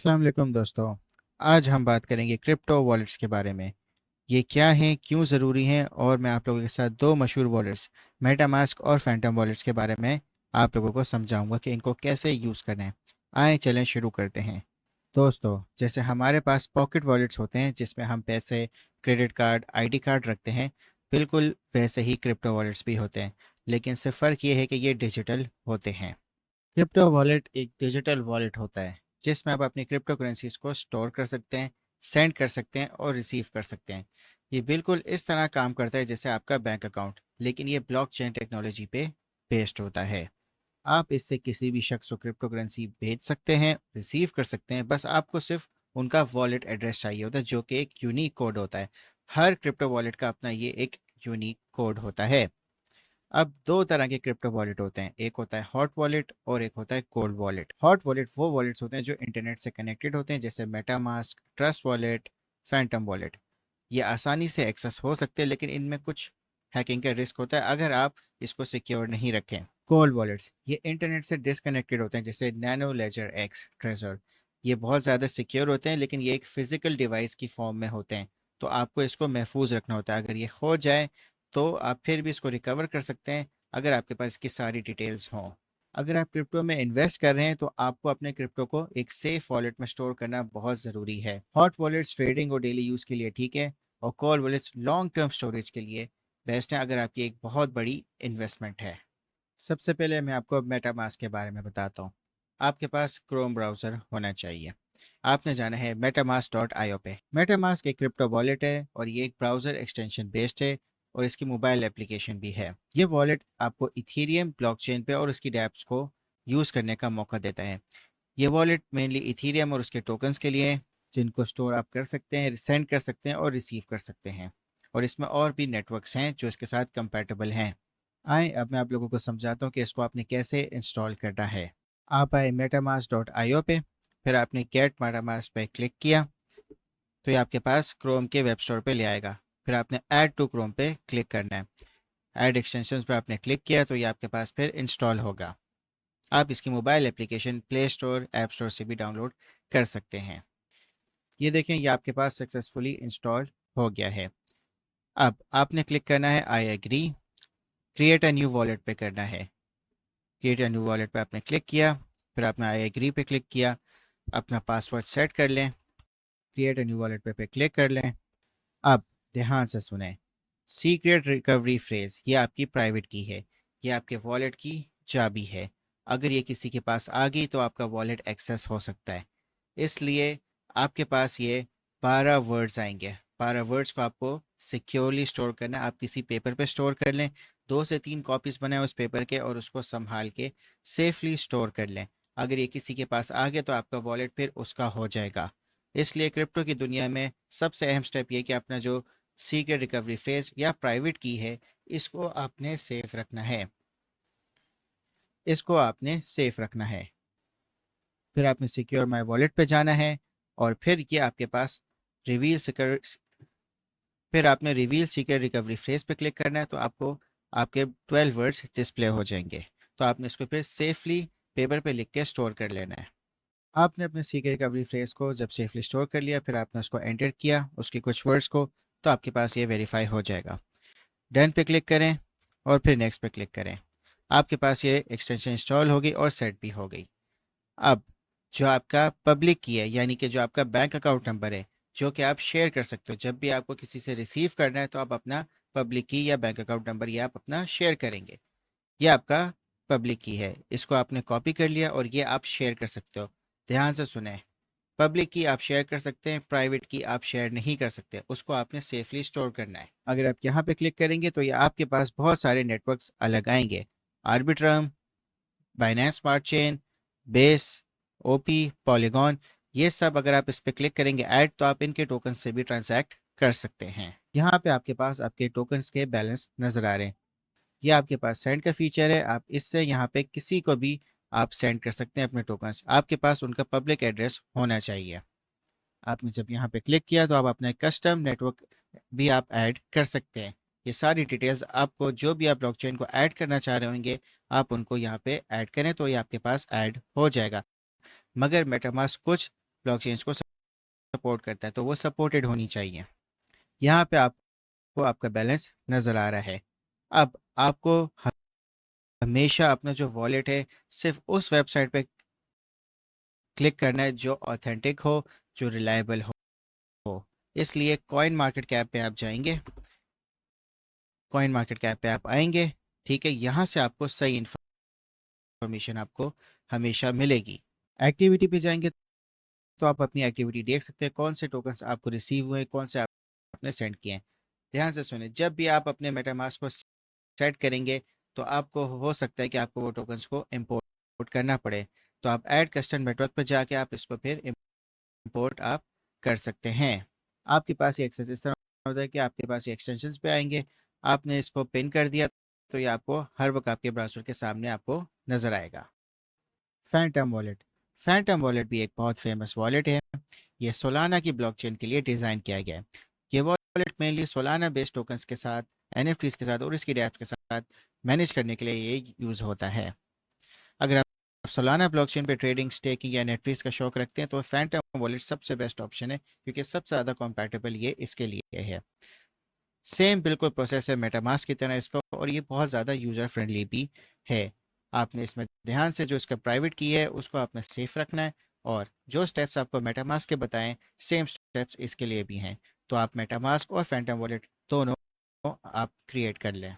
अस्सलाम वालेकुम दोस्तों। आज हम बात करेंगे क्रिप्टो वॉलेट्स के बारे में। ये क्या हैं, क्यों ज़रूरी हैं, और मैं आप लोगों के साथ दो मशहूर वॉलेट्स मेटामास्क और फैंटम वॉलेट्स के बारे में आप लोगों को समझाऊंगा कि इनको कैसे यूज़ करना है। आए चलें शुरू करते हैं। दोस्तों, जैसे हमारे पास पॉकेट वॉलेट्स होते हैं जिसमें हम पैसे, क्रेडिट कार्ड, आईडी कार्ड रखते हैं, बिल्कुल वैसे ही क्रिप्टो वॉलेट्स भी होते हैं, लेकिन सिर्फ फ़र्क ये है कि ये डिजिटल होते हैं। क्रिप्टो वॉलेट एक डिजिटल वॉलेट होता है जिसमें आप अपनी क्रिप्टो करेंसीज को स्टोर कर सकते हैं, सेंड कर सकते हैं और रिसीव कर सकते हैं। ये बिल्कुल इस तरह काम करता है जैसे आपका बैंक अकाउंट, लेकिन ये ब्लॉकचेन टेक्नोलॉजी पे बेस्ड होता है। आप इससे किसी भी शख्स को क्रिप्टो करेंसी भेज सकते हैं, रिसीव कर सकते हैं, बस आपको सिर्फ उनका वॉलेट एड्रेस चाहिए होता है जो कि एक यूनिक कोड होता है। हर क्रिप्टो वॉलेट का अपना ये एक यूनिक कोड होता है। अब दो तरह के क्रिप्टो वॉलेट होते हैं, एक होता है हॉट वॉलेट और एक होता है कोल्ड वॉलेट। हॉट वॉलेट वो वॉलेट्स होते हैं जो इंटरनेट से कनेक्टेड होते हैं, जैसे MetaMask, trust wallet, Phantom wallet. ये आसानी से एक्सेस हो सकते हैं, लेकिन इनमें कुछ हैकिंग का रिस्क होता है अगर आप इसको सिक्योर नहीं रखें। कोल्ड वॉलेट्स ये इंटरनेट से डिसकनेक्टेड होते हैं, जैसे नैनो लेजर एक्स ट्रेजर। ये बहुत ज़्यादा सिक्योर होते हैं, लेकिन ये एक फिजिकल डिवाइस की फॉर्म में होते हैं, तो आपको इसको महफूज रखना होता है। अगर ये खो जाए तो आप फिर भी इसको रिकवर कर सकते हैं अगर आपके पास इसकी सारी डिटेल्स हों। अगर आप क्रिप्टो में इन्वेस्ट कर रहे हैं तो आपको अपने क्रिप्टो को एक सेफ वॉलेट में स्टोर करना बहुत ज़रूरी है। हॉट वॉलेट्स ट्रेडिंग और डेली यूज़ के लिए ठीक है, और cold wallets long term storage के लिए बेस्ट है अगर आपकी एक बहुत बड़ी इन्वेस्टमेंट है। सबसे पहले मैं आपको मेटामास्क के बारे में बताता हूँ। आपके पास क्रोम ब्राउज़र होना चाहिए। आपने जाना है metamask.io पे। मेटामास्क एक क्रिप्टो वॉलेट है और ये एक ब्राउज़र एक्सटेंशन बेस्ड है, और इसकी मोबाइल एप्लीकेशन भी है। ये वॉलेट आपको इथीरियम ब्लॉकचेन पे और उसकी डैप्स को यूज़ करने का मौका देता है। ये वॉलेट मेनली इथीरियम और उसके टोकन्स के लिए है, जिनको स्टोर आप कर सकते हैं, सेंड कर सकते हैं और रिसीव कर सकते हैं। और इसमें और भी नेटवर्क्स हैं जो इसके साथ कंपैटिबल हैं। आए अब मैं आप लोगों को समझाता हूँ कि इसको आपने कैसे इंस्टॉल करना है। आप आए metamask.io पे, फिर आपने गेट metamask पे क्लिक किया तो ये आपके पास क्रोम के वेब स्टोर पे ले आएगा। फिर आपने ऐड टू क्रोम पे क्लिक करना है। ऐड एक्सटेंशंस पे आपने क्लिक किया तो ये आपके पास फिर इंस्टॉल होगा। आप इसकी mobile application play store, app store से भी डाउनलोड कर सकते हैं। ये देखें, ये आपके पास सक्सेसफुली इंस्टॉल हो गया है। अब आपने क्लिक करना है I agree. Create a new wallet पे करना है। क्रिएट अ न्यू वॉलेट पे आपने क्लिक किया, फिर आपने आई एग्री पे क्लिक किया। अपना पासवर्ड सेट कर लें। क्रिएट अ न्यू वॉलेट पे क्लिक कर लें। अब ध्यान से सुने, सीक्रेट रिकवरी फ्रेज ये आपकी प्राइवेट की है, ये आपके वॉलेट की चाबी है। अगर ये किसी के पास आ गई तो आपका वॉलेट एक्सेस हो सकता है। इसलिए आपके पास ये 12 वर्ड्स आएंगे। 12 वर्ड्स को आपको सिक्योरली स्टोर करना है। आप किसी पेपर पे स्टोर कर लें, 2 से 3 कॉपीज बनाएं उस पेपर के और उसको संभाल के सेफली स्टोर कर लें। अगर ये किसी के पास आ गया तो आपका वॉलेट फिर उसका हो जाएगा। इसलिए क्रिप्टो की दुनिया में सबसे अहम स्टेप ये कि अपना जो सीक्रेट रिकवरी फ्रेज या प्राइवेट की है, इसको आपने सेफ रखना है। इसको आपने सेफ रखना है। फिर आपने सिक्योर माई वॉलेट पे जाना है, और फिर ये आपके पास रिवील सिक्योर, फिर आपने रिवील सीक्रेट रिकवरी फ्रेज पे क्लिक करना है, तो आपको आपके 12 वर्ड्स डिस्प्ले हो जाएंगे। तो आपने इसको फिर सेफली पेपर पे लिख के स्टोर कर लेना है। आपने अपने सीक्रेट रिकवरी फ्रेज को जब सेफली स्टोर कर लिया, फिर आपने उसको एंटर किया उसके कुछ वर्ड्स को, तो आपके पास ये वेरीफाई हो जाएगा। डन पे क्लिक करें और फिर नेक्स्ट पे क्लिक करें। आपके पास ये एक्सटेंशन इंस्टॉल हो गई और सेट भी हो गई। अब जो आपका पब्लिक की है, यानी कि जो आपका बैंक अकाउंट नंबर है, जो कि आप शेयर कर सकते हो, जब भी आपको किसी से रिसीव करना है तो आप अपना पब्लिक की या बैंक अकाउंट नंबर ये आप अपना शेयर करेंगे। ये आपका पब्लिक की है, इसको आपने कॉपी कर लिया और ये आप शेयर कर सकते हो। ध्यान से सुने, पब्लिक की आप शेयर कर सकते हैं, प्राइवेट की आप शेयर नहीं कर सकते, उसको आपने सेफली स्टोर करना है। अगर आप यहाँ पे क्लिक करेंगे तो ये आपके पास बहुत सारे नेटवर्क्स अलग आएंगे। Arbitrum, Binance smart chain, base, OP, polygon, ये सब अगर आप इस पर क्लिक करेंगे ऐड, तो आप इनके टोकन से भी ट्रांजैक्ट कर सकते हैं। यहाँ पे आपके पास आपके टोकन्स के बैलेंस नजर आ रहे हैं। ये आपके पास सेंड का फीचर है, आप इससे यहाँ पे किसी को भी आप सेंड कर सकते हैं अपने टोकन्स। आपके पास उनका पब्लिक एड्रेस होना चाहिए। आपने जब यहाँ पे क्लिक किया तो आप अपना कस्टम नेटवर्क भी आप ऐड कर सकते हैं। ये सारी डिटेल्स आपको, जो भी आप ब्लॉकचेन को ऐड करना चाह रहे होंगे, आप उनको यहाँ पे ऐड करें तो ये आपके पास ऐड हो जाएगा। मगर मेटामास्क कुछ ब्लॉकचेन्स को सपोर्ट करता है, तो वो सपोर्टेड होनी चाहिए। यहाँ पे आपको आपका बैलेंस नज़र आ रहा है। अब आपको हमेशा अपना जो वॉलेट है सिर्फ उस वेबसाइट पे क्लिक करना है जो ऑथेंटिक हो, जो रिलायबल हो। इसलिए कॉइन मार्केट कैप पे आप जाएंगे, कॉइन मार्केट कैप पे आप आएंगे, ठीक है, यहाँ से आपको सही इन्फॉर्मेशन आपको हमेशा मिलेगी। एक्टिविटी पे जाएंगे तो आप अपनी एक्टिविटी देख सकते हैं, कौन से टोकन्स आपको रिसीव हुए, कौन से आपने सेंड किए हैं। ध्यान से सुने, जब भी आप अपने मेटामास्क को सेट करेंगे तो आपको हो सकता है कि आपको वो टोकन्स को इंपोर्ट करना पड़े, तो आप ऐड कस्टम नेटवर्क पर जाके आप इसको फिर इंपोर्ट आप कर सकते हैं। आपके पास ये एक्सेस इस तरह होता है कि आपके पास ये एक्सटेंशंस पे आएंगे, आपने इसको पिन कर दिया तो ये आपको हर वक्त आपके ब्राउज़र के सामने आपको नज़र आएगा। फैंटम वॉलेट, फैंटम वॉलेट भी एक बहुत फेमस वॉलेट है। ये सोलाना की ब्लॉकचेन के लिए डिज़ाइन किया गया है। ये wallet mainly Solana based tokens के साथ, एनएफटीज के साथ और इसकी डैप्स के साथ मैनेज करने के लिए ये यूज़ होता है। अगर आप सोलाना ब्लॉकचेन पे ट्रेडिंग, स्टेकिंग या नेटफ्लिक्स का शौक रखते हैं तो फैंटम वॉलेट सबसे बेस्ट ऑप्शन है, क्योंकि सबसे ज़्यादा कॉम्पैटिबल ये इसके लिए है। सेम बिल्कुल प्रोसेस है मेटामास्क की तरह इसका, और ये बहुत ज़्यादा यूज़र फ्रेंडली भी है। आपने इसमें ध्यान से जो इसका प्राइवेट की है उसको आपने सेफ रखना है, और जो स्टेप्स आपको मेटामास्क के बताएं सेम स्टेप्स इसके लिए भी हैं। तो आप मेटामास्क और फैंटम वॉलेट दोनों आप क्रिएट कर लें।